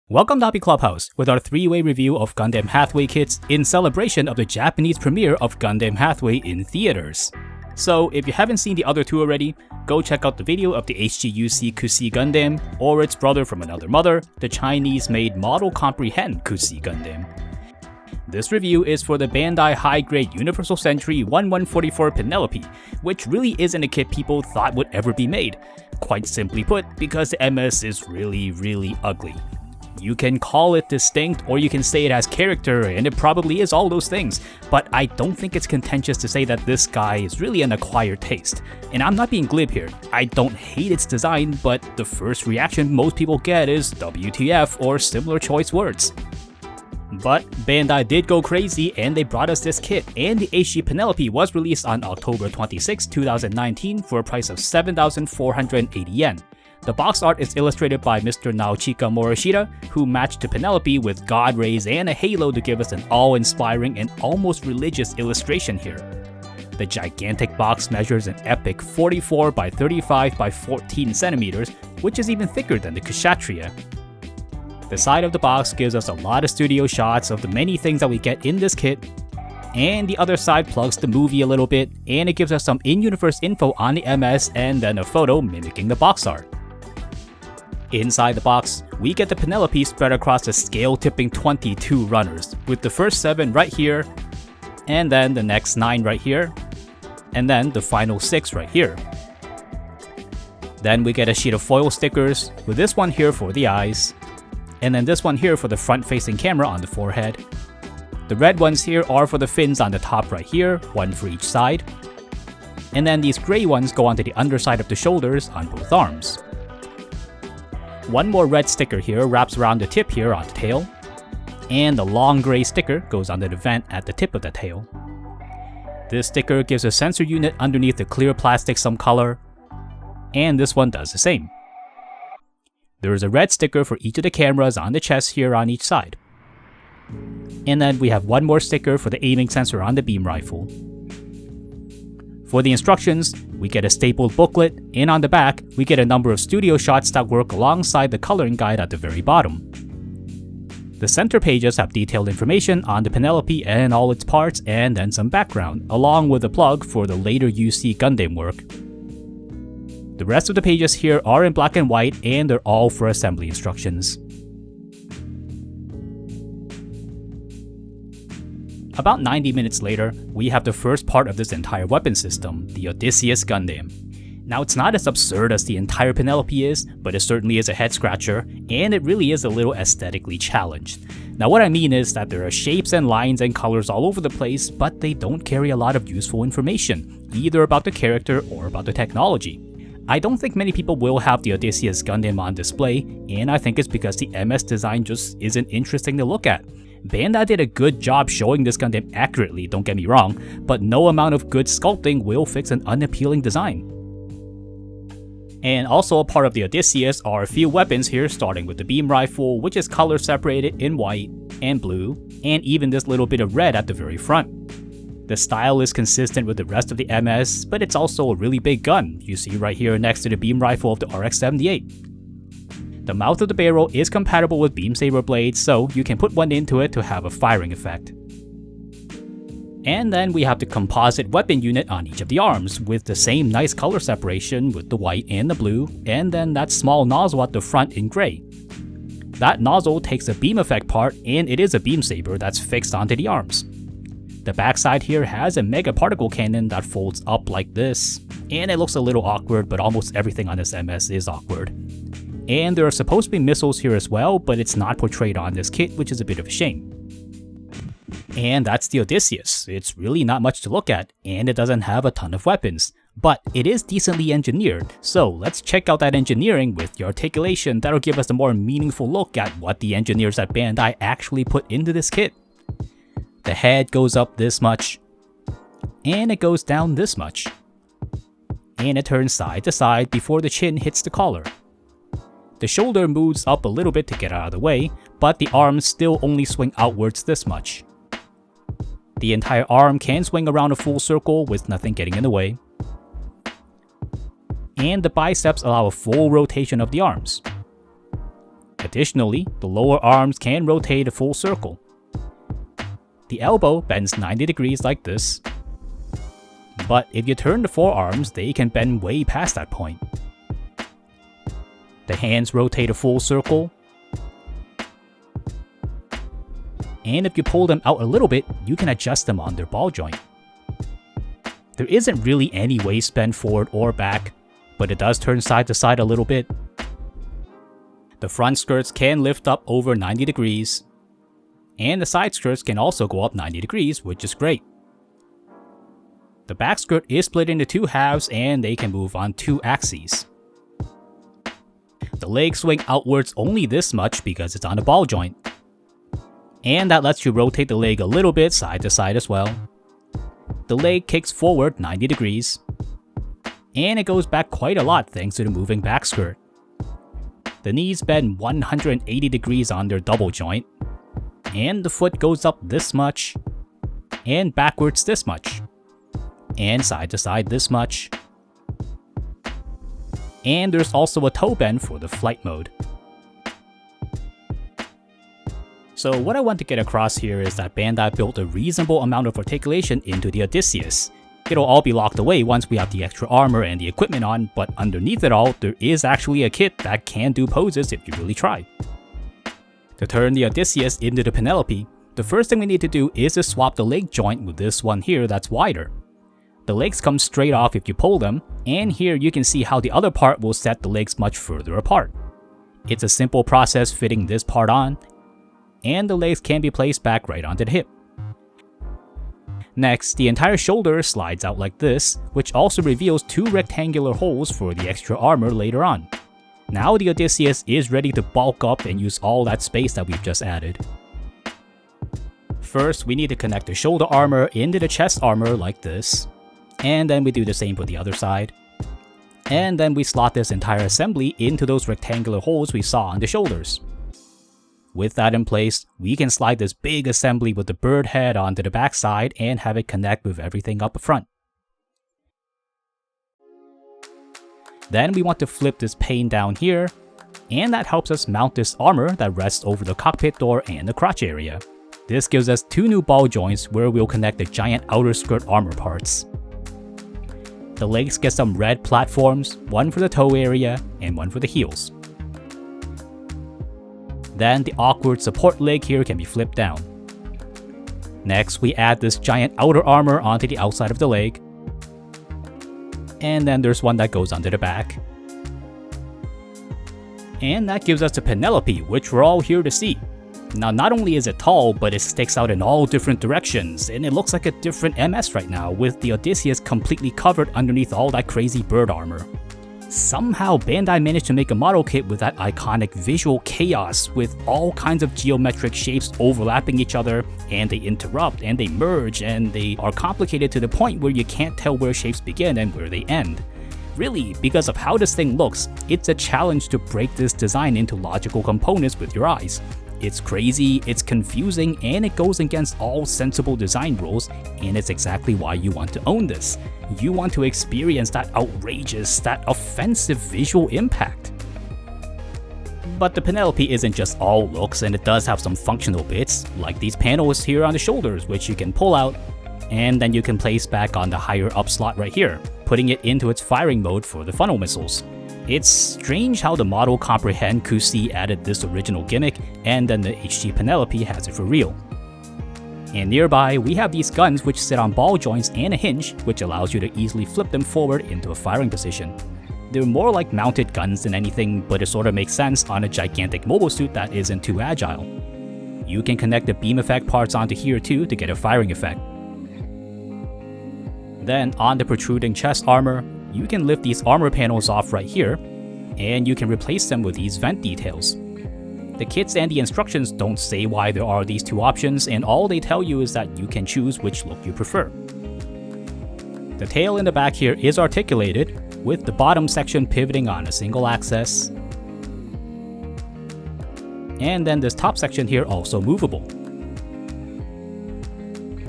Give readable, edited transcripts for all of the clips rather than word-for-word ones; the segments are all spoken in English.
Welcome to Clubhouse with our 3-way review of Gundam Hathaway kits in celebration of the Japanese premiere of Gundam Hathaway in theaters. So if you haven't seen the other two already, go check out the video of the HGUC Xi Gundoom, or its brother from another mother, the Chinese-made Model Comprehend Xi Gundoom. This review is for the Bandai high-grade Universal Century 1144 Penelope, which really isn't a kit people thought would ever be made. Quite simply put, because the MS is really ugly. You can call it distinct, or you can say it has character, and it probably is all those things, but I don't think it's contentious to say that this guy is really an acquired taste. And I'm not being glib here, I don't hate its design, but the first reaction most people get is WTF or similar choice words. But Bandai did go crazy and they brought us this kit, and the HG Penelope was released on October 26, 2019 for a price of 7,480 yen. The box art is illustrated by Mr. Naochika Morishita, who matched to Penelope with god rays and a halo to give us an awe-inspiring and almost religious illustration here. The gigantic box measures an epic 44 by 35 by 14 centimeters, which is even thicker than the Kshatriya. The side of the box gives us a lot of studio shots of the many things that we get in this kit, and the other side plugs the movie a little bit, and it gives us some in-universe info on the MS and then a photo mimicking the box art. Inside the box, we get the Penelope spread across the scale-tipping 22 runners, with the first 7 right here, and then the next 9 right here, and then the final 6 right here. Then we get a sheet of foil stickers, with this one here for the eyes, and then this one here for the front-facing camera on the forehead. The red ones here are for the fins on the top right here, one for each side. And then these gray ones go onto the underside of the shoulders on both arms. One more red sticker here wraps around the tip here on the tail, and the long gray sticker goes onto the vent at the tip of the tail. This sticker gives a sensor unit underneath the clear plastic some color, and this one does the same. There is a red sticker for each of the cameras on the chest here on each side. And then we have one more sticker for the aiming sensor on the beam rifle. For the instructions, we get a stapled booklet, and on the back, we get a number of studio shots that work alongside the coloring guide at the very bottom. The center pages have detailed information on the Penelope and all its parts, and then some background, along with a plug for the later UC Gundam work. The rest of the pages here are in black and white, and they're all for assembly instructions. About 90 minutes later, we have the first part of this entire weapon system, the Odysseus Gundam. Now, it's not as absurd as the entire Penelope is, but it certainly is a head-scratcher, and it really is a little aesthetically challenged. Now, what I mean is that there are shapes and lines and colors all over the place, but they don't carry a lot of useful information, either about the character or about the technology. I don't think many people will have the Odysseus Gundam on display, and I think it's because the MS design just isn't interesting to look at. Bandai did a good job showing this Gundam accurately, don't get me wrong, but no amount of good sculpting will fix an unappealing design. And also a part of the Odysseus are a few weapons here, starting with the beam rifle, which is color separated in white and blue, and even this little bit of red at the very front. The style is consistent with the rest of the MS, but it's also a really big gun, you see right here next to the beam rifle of the RX-78. The mouth of the barrel is compatible with beam saber blades, so you can put one into it to have a firing effect. And then we have the composite weapon unit on each of the arms, with the same nice color separation with the white and the blue, and then that small nozzle at the front in gray. That nozzle takes the beam effect part, and it is a beam saber that's fixed onto the arms. The backside here has a mega particle cannon that folds up like this, and it looks a little awkward, but almost everything on this MS is awkward. And there are supposed to be missiles here as well, but it's not portrayed on this kit, which is a bit of a shame. And that's the Odysseus. It's really not much to look at, and it doesn't have a ton of weapons. But it is decently engineered, so let's check out that engineering with the articulation that'll give us a more meaningful look at what the engineers at Bandai actually put into this kit. The head goes up this much, and it goes down this much. And it turns side to side before the chin hits the collar. The shoulder moves up a little bit to get out of the way, but the arms still only swing outwards this much. The entire arm can swing around a full circle with nothing getting in the way. And the biceps allow a full rotation of the arms. Additionally, the lower arms can rotate a full circle. The elbow bends 90 degrees like this, but if you turn the forearms, they can bend way past that point. The hands rotate a full circle, and if you pull them out a little bit, you can adjust them on their ball joint. There isn't really any waist bend forward or back, but it does turn side to side a little bit. The front skirts can lift up over 90 degrees, and the side skirts can also go up 90 degrees, which is great. The back skirt is split into two halves and they can move on two axes. The legs swing outwards only this much because it's on a ball joint. And that lets you rotate the leg a little bit side to side as well. The leg kicks forward 90 degrees. And it goes back quite a lot thanks to the moving back skirt. The knees bend 180 degrees on their double joint. And the foot goes up this much. And backwards this much. And side to side this much. And there's also a toe bend for the flight mode. So what I want to get across here is that Bandai built a reasonable amount of articulation into the Odysseus. It'll all be locked away once we have the extra armor and the equipment on, but underneath it all, there is actually a kit that can do poses if you really try. To turn the Odysseus into the Penelope, the first thing we need to do is to swap the leg joint with this one here that's wider. The legs come straight off if you pull them, and here you can see how the other part will set the legs much further apart. It's a simple process fitting this part on, and the legs can be placed back right onto the hip. Next, the entire shoulder slides out like this, which also reveals two rectangular holes for the extra armor later on. Now the Odysseus is ready to bulk up and use all that space that we've just added. First, we need to connect the shoulder armor into the chest armor like this. And then we do the same for the other side. And then we slot this entire assembly into those rectangular holes we saw on the shoulders. With that in place, we can slide this big assembly with the bird head onto the back side and have it connect with everything up front. Then we want to flip this pane down here, and that helps us mount this armor that rests over the cockpit door and the crotch area. This gives us two new ball joints where we'll connect the giant outer skirt armor parts. The legs get some red platforms, one for the toe area and one for the heels. Then the awkward support leg here can be flipped down. Next, we add this giant outer armor onto the outside of the leg. And then there's one that goes under the back. And that gives us the Penelope, which we're all here to see. Now, not only is it tall, but it sticks out in all different directions, and it looks like a different MS right now, with the Odysseus completely covered underneath all that crazy bird armor. Somehow, Bandai managed to make a model kit with that iconic visual chaos, with all kinds of geometric shapes overlapping each other, and they interrupt, and they merge, and they are complicated to the point where you can't tell where shapes begin and where they end. Really, because of how this thing looks, it's a challenge to break this design into logical components with your eyes. It's crazy, it's confusing, and it goes against all sensible design rules, and it's exactly why you want to own this. You want to experience that outrageous, that offensive visual impact. But the Penelope isn't just all looks, and it does have some functional bits, like these panels here on the shoulders, which you can pull out, and then you can place back on the higher up slot right here, putting it into its firing mode for the funnel missiles. It's strange how the Model Comprehend Xi added this original gimmick, and then the HG Penelope has it for real. And nearby, we have these guns which sit on ball joints and a hinge, which allows you to easily flip them forward into a firing position. They're more like mounted guns than anything, but it sort of makes sense on a gigantic mobile suit that isn't too agile. You can connect the beam effect parts onto here too to get a firing effect. Then on the protruding chest armor, you can lift these armor panels off right here, and you can replace them with these vent details. The kits and the instructions don't say why there are these two options, and all they tell you is that you can choose which look you prefer. The tail in the back here is articulated, with the bottom section pivoting on a single axis, and then this top section here also movable.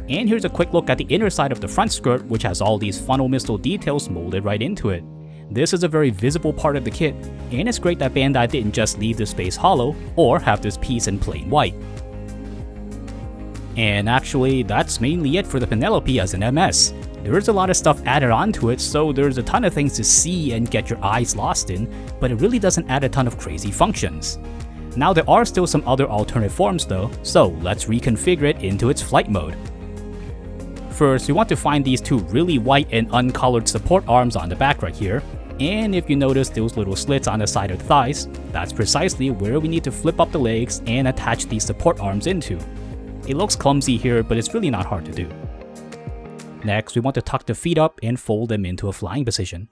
And here's a quick look at the inner side of the front skirt, which has all these funnel missile details molded right into it. This is a very visible part of the kit, and it's great that Bandai didn't just leave this base hollow or have this piece in plain white. And actually, that's mainly it for the Penelope as an MS. There is a lot of stuff added onto it, so there's a ton of things to see and get your eyes lost in, but it really doesn't add a ton of crazy functions. Now there are still some other alternate forms though, so let's reconfigure it into its flight mode. First, we want to find these two really white and uncolored support arms on the back right here, and if you notice those little slits on the side of the thighs, that's precisely where we need to flip up the legs and attach these support arms into. It looks clumsy here, but it's really not hard to do. Next, we want to tuck the feet up and fold them into a flying position.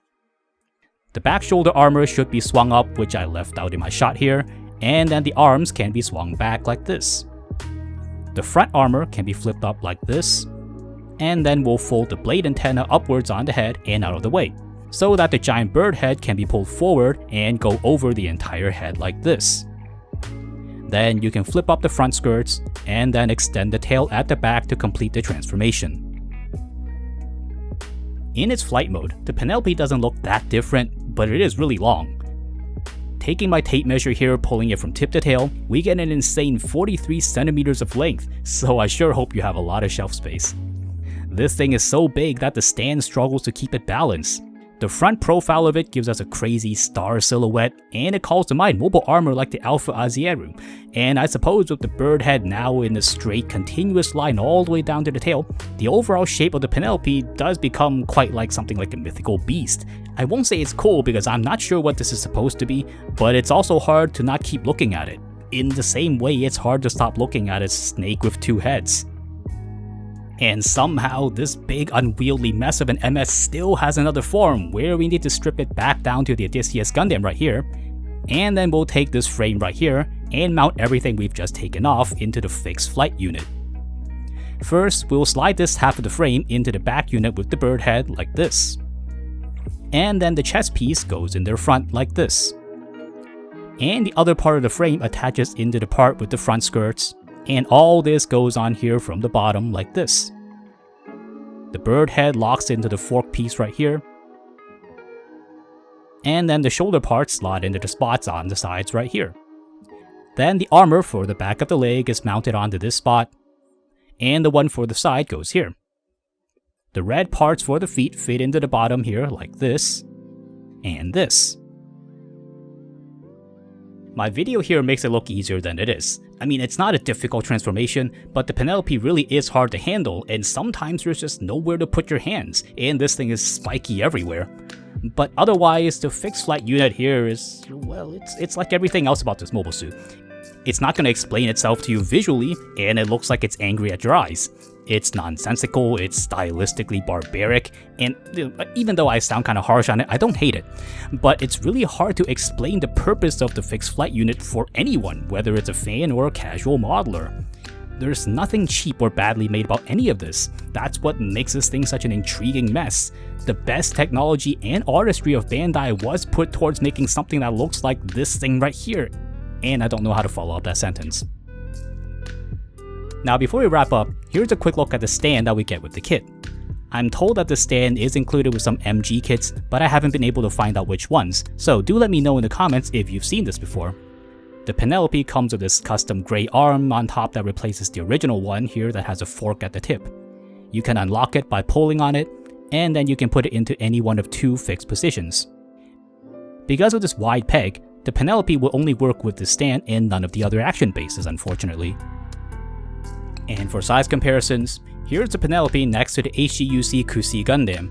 The back shoulder armor should be swung up, which I left out in my shot here, and then the arms can be swung back like this. The front armor can be flipped up like this, and then we'll fold the blade antenna upwards on the head and out of the way, so that the giant bird head can be pulled forward and go over the entire head like this. Then you can flip up the front skirts, and then extend the tail at the back to complete the transformation. In its flight mode, the Penelope doesn't look that different, but it is really long. Taking my tape measure here, pulling it from tip to tail, we get an insane 43 centimeters of length, so I sure hope you have a lot of shelf space. This thing is so big that the stand struggles to keep it balanced. The front profile of it gives us a crazy star silhouette, and it calls to mind mobile armor like the Alpha Azieru. And I suppose with the bird head now in a straight continuous line all the way down to the tail, the overall shape of the Penelope does become quite like something like a mythical beast. I won't say it's cool because I'm not sure what this is supposed to be, but it's also hard to not keep looking at it. In the same way it's hard to stop looking at a snake with two heads. And somehow, this big unwieldy mess of an MS still has another form where we need to strip it back down to the Odysseus Gundam right here, and then we'll take this frame right here and mount everything we've just taken off into the fixed flight unit. First, we'll slide this half of the frame into the back unit with the bird head like this. And then the chest piece goes in their front like this. And the other part of the frame attaches into the part with the front skirts, and all this goes on here from the bottom like this. The bird head locks into the fork piece right here, and then the shoulder parts slot into the spots on the sides right here. Then the armor for the back of the leg is mounted onto this spot, and the one for the side goes here. The red parts for the feet fit into the bottom here like this, and this. My video here makes it look easier than it is. I mean, it's not a difficult transformation, but the Penelope really is hard to handle, and sometimes there's just nowhere to put your hands, and this thing is spiky everywhere. But otherwise, the fixed flight unit here is, well, it's like everything else about this mobile suit. It's not going to explain itself to you visually, and it looks like it's angry at your eyes. It's nonsensical, it's stylistically barbaric, and even though I sound kind of harsh on it, I don't hate it. But it's really hard to explain the purpose of the fixed flight unit for anyone, whether it's a fan or a casual modeler. There's nothing cheap or badly made about any of this. That's what makes this thing such an intriguing mess. The best technology and artistry of Bandai was put towards making something that looks like this thing right here. And I don't know how to follow up that sentence. Now before we wrap up, here's a quick look at the stand that we get with the kit. I'm told that the stand is included with some MG kits, but I haven't been able to find out which ones, so do let me know in the comments if you've seen this before. The Penelope comes with this custom gray arm on top that replaces the original one here that has a fork at the tip. You can unlock it by pulling on it, and then you can put it into any one of two fixed positions. Because of this wide peg, the Penelope will only work with the stand and none of the other action bases, unfortunately. And for size comparisons, here's the Penelope next to the HGUC Xi Gundoom.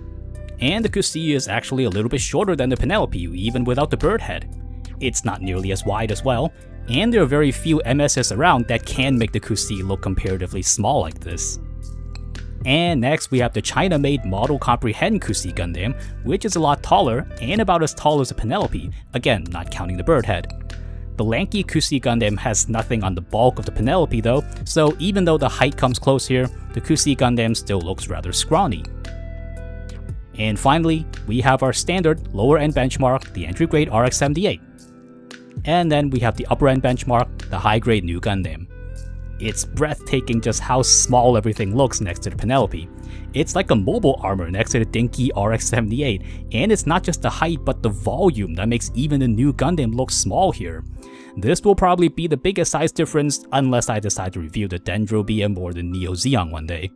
And the Xi is actually a little bit shorter than the Penelope, even without the bird head. It's not nearly as wide as well, and there are very few MSs around that can make the Xi look comparatively small like this. And next we have the China-made Model Comprehend Xi Gundoom, which is a lot taller and about as tall as the Penelope, again not counting the bird head. The lanky Xi Gundoom has nothing on the bulk of the Penelope though, so even though the height comes close here, the Xi Gundoom still looks rather scrawny. And finally, we have our standard lower end benchmark, the entry grade RX-78. And then we have the upper end benchmark, the high grade New Gundam. It's breathtaking just how small everything looks next to the Penelope. It's like a mobile armor next to the dinky RX-78, and it's not just the height but the volume that makes even the new Gundam look small here. This will probably be the biggest size difference unless I decide to review the Dendro BM or the Neo Zeon one day.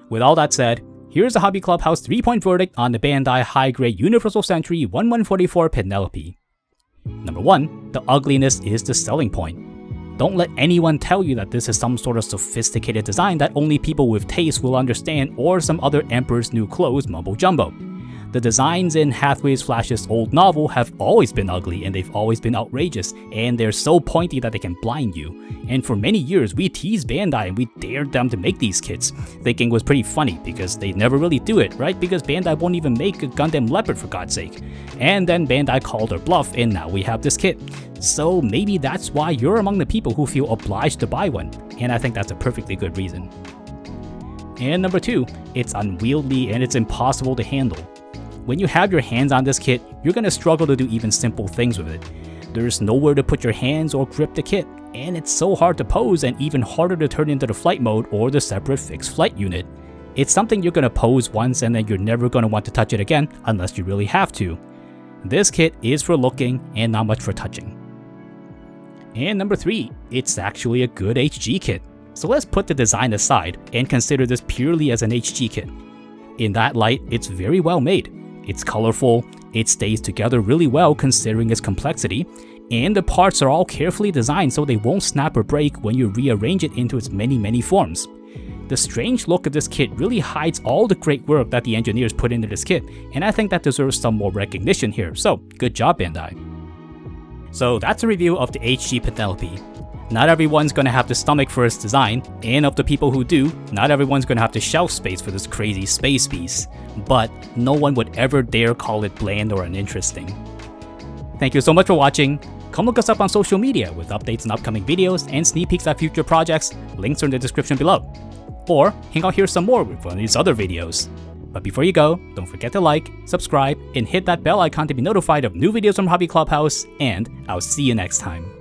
With all that said, here's a Hobby Clubhouse 3-point verdict on the Bandai high-grade Universal Century 1144 Penelope. Number 1, the ugliness is the selling point. Don't let anyone tell you that this is some sort of sophisticated design that only people with taste will understand or some other Emperor's New Clothes mumbo-jumbo. The designs in Hathaway's Flash's old novel have always been ugly and they've always been outrageous, and they're so pointy that they can blind you. And for many years we teased Bandai and we dared them to make these kits, thinking it was pretty funny because they never really do it, right? Because Bandai won't even make a Gundam Leopard for God's sake. And then Bandai called their bluff and now we have this kit. So maybe that's why you're among the people who feel obliged to buy one, and I think that's a perfectly good reason. And number 2, it's unwieldy and it's impossible to handle. When you have your hands on this kit, you're going to struggle to do even simple things with it. There's nowhere to put your hands or grip the kit, and it's so hard to pose and even harder to turn into the flight mode or the separate fixed flight unit. It's something you're going to pose once and then you're never going to want to touch it again unless you really have to. This kit is for looking and not much for touching. And number 3, it's actually a good HG kit. So let's put the design aside and consider this purely as an HG kit. In that light, it's very well made. It's colorful, it stays together really well considering its complexity, and the parts are all carefully designed so they won't snap or break when you rearrange it into its many forms. The strange look of this kit really hides all the great work that the engineers put into this kit, and I think that deserves some more recognition here, so good job Bandai. So that's a review of the HG Penelope. Not everyone's gonna have the stomach for its design, and of the people who do, not everyone's gonna have the shelf space for this crazy space piece, but no one would ever dare call it bland or uninteresting. Thank you so much for watching. Come look us up on social media with updates on upcoming videos and sneak peeks at future projects, links are in the description below. Or hang out here some more with one of these other videos. But before you go, don't forget to like, subscribe, and hit that bell icon to be notified of new videos from Hobby Clubhouse, and I'll see you next time.